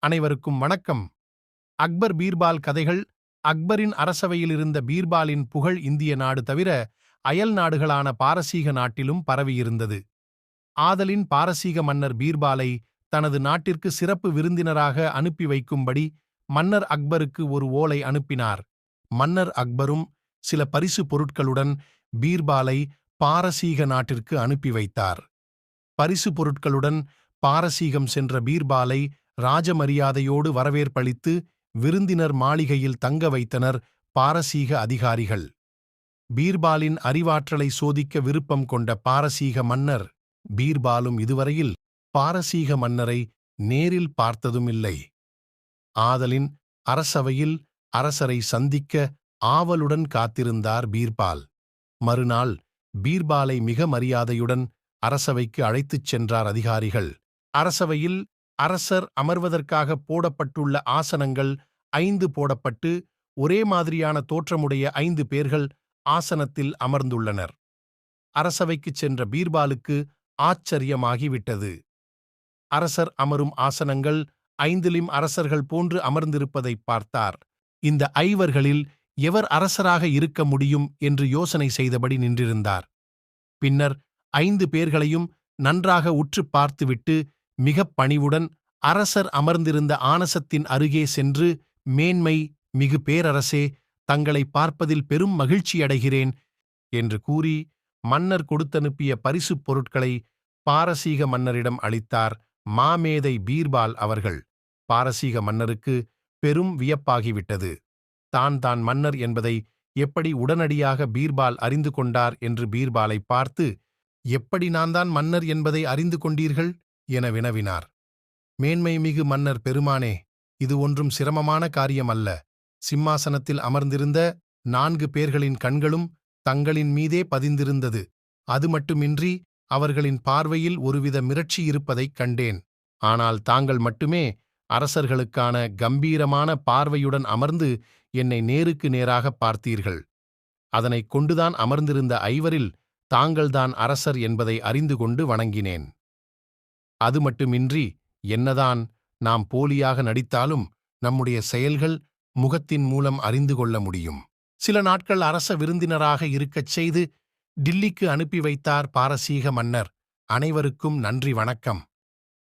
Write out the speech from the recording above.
அனைவருக்கும் வணக்கம். அக்பர் பீர்பால் கதைகள். அக்பரின் அரசவையில் இருந்த பீர்பாலின் புகழ் இந்திய நாடு தவிர அயல் நாடுகளான பாரசீக நாட்டிலும் பரவியிருந்தது. ஆதலின் பாரசீக மன்னர் பீர்பாலை தனது நாட்டிற்கு சிறப்பு விருந்தினராக அனுப்பி வைக்கும்படி மன்னர் அக்பருக்கு ஒரு ஓலை அனுப்பினார். மன்னர் அக்பரும் சில பரிசு பொருட்களுடன் பீர்பாலை பாரசீக நாட்டிற்கு அனுப்பி வைத்தார். பரிசு பொருட்களுடன் பாரசீகம் சென்ற பீர்பாலை ராஜமரியாதையோடு வரவேற்பளித்து விருந்தினர் மாளிகையில் தங்க வைத்தனர் பாரசீக அதிகாரிகள். பீர்பாலின் அறிவாற்றலை சோதிக்க விருப்பம் கொண்ட பாரசீக மன்னர் பீர்பாலும் இதுவரையில் பாரசீக மன்னரை நேரில் பார்த்ததுமில்லை. ஆதலின் அரசவையில் அரசரை சந்திக்க ஆவலுடன் காத்திருந்தார் பீர்பால். மறுநாள் பீர்பாலை மிக மரியாதையுடன் அரசவைக்கு அழைத்துச் சென்றார் அதிகாரிகள். அரசவையில் அரசர் அமர்வதற்காக போடப்பட்டுள்ள ஆசனங்கள் 5 போடப்பட்டு ஒரே மாதிரியான தோற்றமுடைய 5 பேர்கள் ஆசனத்தில் அமர்ந்துள்ளனர். அரசவைக்குச் சென்ற பீர்பாலுக்கு ஆச்சரியமாகிவிட்டது. அரசர் அமரும் ஆசனங்கள் 5லும் அரசர்கள் போன்று அமர்ந்திருப்பதைப் பார்த்தார். இந்த 5வர்களில் எவர் அரசராக இருக்க முடியும் என்று யோசனை செய்தபடி நின்றிருந்தார். பின்னர் 5 பேர்களையும் நன்றாக உற்றுப் பார்த்துவிட்டு மிகப் பணிவுடன் அரசர் அமர்ந்திருந்த ஆசனத்தின் அருகே சென்று, மேன்மை மிகு பேரரசே, தங்களை பார்ப்பதில் பெரும் மகிழ்ச்சியடைகிறேன் என்று கூறி மன்னர் கொடுத்தனுப்பிய பரிசுப் பொருட்களை பாரசீக மன்னரிடம் அளித்தார் மாமேதை பீர்பால் அவர்கள். பாரசீக மன்னருக்கு பெரும் வியப்பாகிவிட்டது. தான் மன்னர் என்பதை எப்படி உடனடியாக பீர்பால் அறிந்து கொண்டார் என்று பீர்பாலை பார்த்து, எப்படி நான் மன்னர் என்பதை அறிந்து கொண்டீர்கள் என வினவினார். மேன்மை மிகு மன்னர் பெருமானே, இது ஒன்றும் சிரமமான காரியம் அல்ல. சிம்மாசனத்தில் அமர்ந்திருந்த 4 பேர்களின் கண்களும் தங்களின் மீதே பதிந்திருந்தது. அது மட்டுமின்றி அவர்களின் பார்வையில் ஒருவித மிரட்சி இருப்பதைக் கண்டேன். ஆனால் தாங்கள் மட்டுமே அரசர்களுக்கான கம்பீரமான பார்வையுடன் அமர்ந்து என்னை நேருக்கு நேராகப் பார்த்தீர்கள். அதனைக் கொண்டுதான் அமர்ந்திருந்த 5வரில் தாங்கள்தான் அரசர் என்பதை அறிந்து கொண்டு வணங்கினேன். அது மட்டுமின்றி என்னதான் நாம் போலியாக நடித்தாலும் நம்முடைய செயல்கள் முகத்தின் மூலம் அறிந்து கொள்ள முடியும். சில நாட்கள் அரச விருந்தினராக இருக்கச் செய்து டில்லிக்கு அனுப்பி வைத்தார் பாரசீக மன்னர். அனைவருக்கும் நன்றி, வணக்கம்.